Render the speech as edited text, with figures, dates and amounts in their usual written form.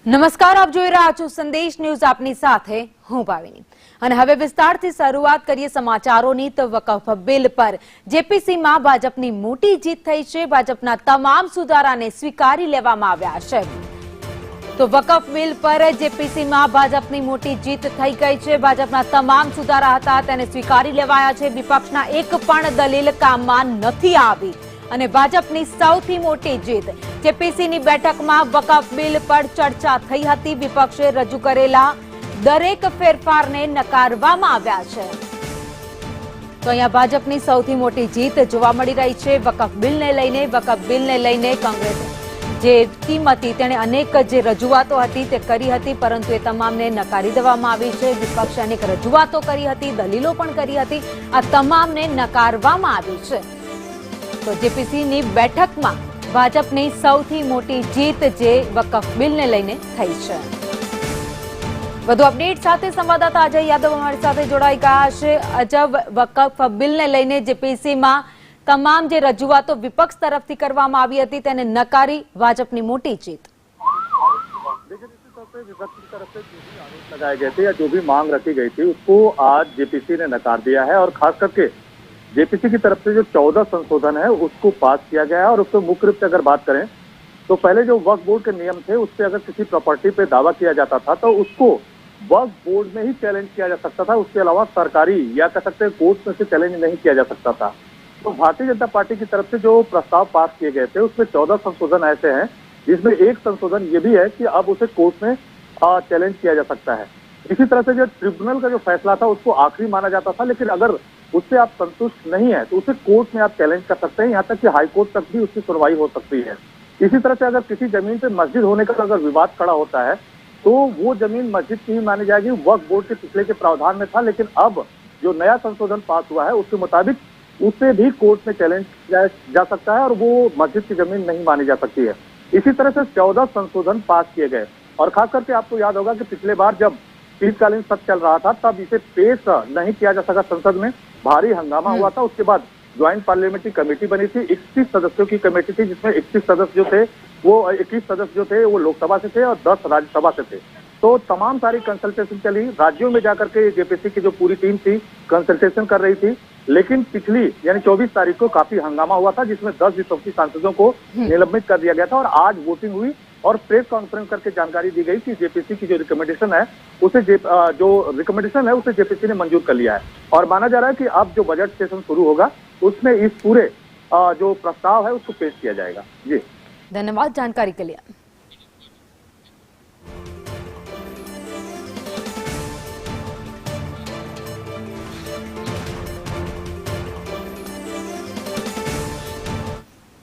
નમસ્કાર, આપ જોઈ રહ્યા છો સંદેશ ન્યૂઝ. આપની સાથે હું ભાવિની અને હવે વિસ્તારથી શરૂઆત કરીએ સમાચારોની. તો વકફ બિલ પર જેપીસીમાં ભાજપની મોટી જીત થઈ છે. ભાજપના તમામ સુધારાને સ્વીકારી લેવામાં આવ્યા છે. તો વકફ બિલ પર જેપીસીમાં ભાજપની મોટી જીત થઈ ગઈ છે. ભાજપના તમામ સુધારા હતા તેને સ્વીકારી લેવાયા છે. વિપક્ષના એક પણ દલીલ કામમાં નથી આવી અને ભાજપની સૌથી મોટી જીત. જેપીસીની બેઠકમાં વકફ બિલ પર ચર્ચા થઈ હતી. વિપક્ષે રજૂ કરેલા દરેક ફેરફારને નકારવામાં આવ્યા છે. તો અહીંયા ભાજપની સૌથી મોટી જીત જોવા મળી રહી છે. વકફ બિલને લઈને કોંગ્રેસ જે ટીમ હતી તેણે અનેક જે રજૂઆતો હતી તે કરી હતી, પરંતુ એ તમામને નકારી દેવામાં આવી છે. વિપક્ષે અનેક રજૂઆતો કરી હતી, દલીલો પણ કરી હતી, આ તમામને નકારવામાં આવી છે. તો જેપીસીની બેઠકમાં ભાજપની સૌથી મોટી જીત જે વકફ બિલને લઈને થઈ છે. વધુ અપડેટ સાથે સંવાદદાતા અજય યાદવ અમારી સાથે જોડાઈ ગયા છે. અજય, વકફ બિલને લઈને જેપીસીમાં તમામ જે રજૂઆતો વિપક્ષ તરફથી કરવામાં આવી હતી તેને નકારી ભાજપની મોટી જીત. विपक्ष की तरफ से जो भी आरोप लगाए गए थे या जो भी मांग रखी गई थी उसको आज जेपीसी ने नकार दिया है और खास करके जेपीसी की तरफ से जो 14 संशोधन है उसको पास किया गया है। और उसको मुख्य रूप से अगर बात करें तो पहले जो वक्फ बोर्ड के नियम थे उससे अगर किसी प्रॉपर्टी पे दावा किया जाता था तो उसको वक्फ बोर्ड में ही चैलेंज किया जा सकता था, उसके अलावा सरकारी या कह सकते हैं कोर्ट में से चैलेंज नहीं किया जा सकता था। तो भारतीय जनता पार्टी की तरफ से जो प्रस्ताव पास किए गए थे उसमें 14 संशोधन ऐसे हैं जिसमें एक संशोधन ये भी है कि अब उसे कोर्ट में चैलेंज किया जा सकता है। इसी तरह से जो ट्रिब्यूनल का जो फैसला था उसको आखिरी माना जाता था, लेकिन अगर उससे आप संतुष्ट नहीं है तो उसे कोर्ट में आप चैलेंज कर सकते हैं, यहाँ तक कि हाईकोर्ट तक भी उसकी सुनवाई हो सकती है। इसी तरह से अगर किसी जमीन पे मस्जिद होने का अगर विवाद खड़ा होता है तो वो जमीन मस्जिद की ही मानी जाएगी। वक्फ बोर्ड के पिछले के प्रावधान में था, लेकिन अब जो नया संशोधन पास हुआ है उसके मुताबिक उसे भी कोर्ट में चैलेंज किया जा सकता है और वो मस्जिद की जमीन नहीं मानी जा सकती है। इसी तरह से 14 संशोधन पास किए गए और खास करके आपको याद होगा कि पिछले बार जब शीतकालीन सत्र चल रहा था तब इसे पेश नहीं किया जा सका संसद में, भारी हंगामा हुआ था। उसके बाद ज्वाइंट पार्लियामेंट्री कमेटी बनी थी, 31 सदस्यों की कमेटी थी जिसमें 21 सदस्य जो थे वो 21 सदस्य जो थे वो लोकसभा से थे और 10 राज्यसभा से थे। तो तमाम सारी कंसल्टेशन चली, राज्यों में जाकर के जेपीसी की जो पूरी टीम थी कंसल्टेशन कर रही थी, लेकिन पिछली यानी 24 तारीख को काफी हंगामा हुआ था जिसमें 10 विपक्षी सांसदों को निलंबित कर दिया गया था। और आज वोटिंग हुई और प्रेस कॉन्फ्रेंस करके जानकारी दी गई कि जेपीसी की जो रिकमेंडेशन है उसे जेपीसी ने मंजूर कर लिया है और माना जा रहा है कि अब जो बजट सेशन शुरू होगा उसमें इस पूरे जो प्रस्ताव है उसको पेश किया जाएगा। जी धन्यवाद जानकारी के लिए।